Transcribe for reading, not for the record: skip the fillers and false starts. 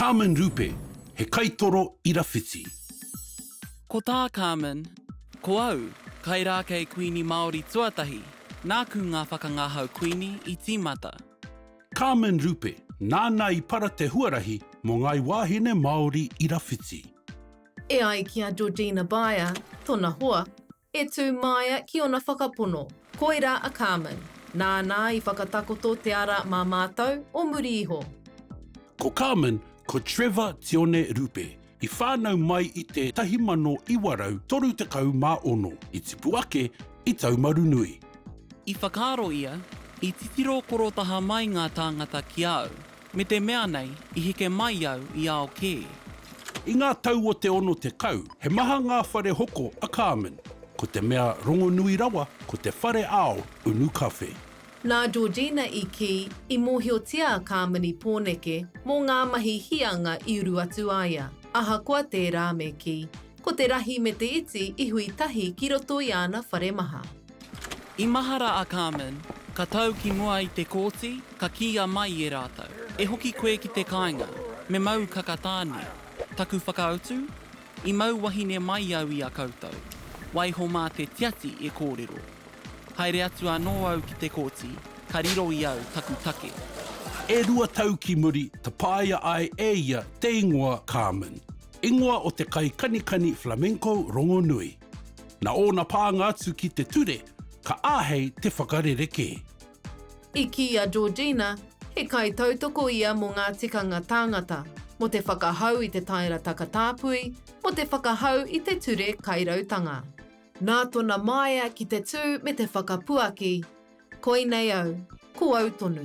Carmen Rupe, he kaitoro irawhiti. Ko tā Carmen, ko au, kai rā kei kuini Māori tuatahi, nā ku ngā whakangahau kuini I tīmata. Carmen Rupe, nāna I para te huarahi mo ngāi wāhine Māori irawhiti. E ai ki a Georgina Baia, tōna hoa, e tū maia ki ona whakapono, koira a Carmen, nāna I whakatakoto te ara mā mātou o muri iho. Ko Carmen, ko Trevor Tione Rupe, I whānau mai I te 1931 I tipu ake I taumaru nui. I whakaaro ia, I titiro korotaha mai ngā tāngata ki au, me te mea nei I hike mai au I Aotearoa. I ngā tau o te ono te kau, he maha ngā whare hoko a Carmen, ko te mea rongo nui rawa, ko te whare ao unu kawhe. Nā Georgina I ki, I mōhiotia a Carmen I pōneke mō ngā mahi hianga I uru atu aia. Aha koa te rā me ki, ko te rahi me te iti I hui tahi ki roto I ana whare maha. I mahara a Carmen, ka tau ki mua I te kōti, ka kia mai e rātou. E hoki koe ki te kāinga, me mau kakatāne. Taku whakautu, I mau wāhine mai au I a koutou. Waiho mā te tiati e kōrero. Haere atu anō au ki te kōti, ka riro I au taku take. E rua tau ki muri, te pāia ai e ia te ingoa Carmen. Ingoa o te kai kanikani flamenco rongo nui. Na ōna pānga atu ki te ture, ka āhei te whakarereke. I ki a Georgina, he kai tautoko ia mō ngā tikanga tāngata, mo te whakahau I te taira takatāpui, mo te whakahau I te ture kairautanga. Nā tōna maia ki te tū me te whakapuaki, koinei au, ko au tonu.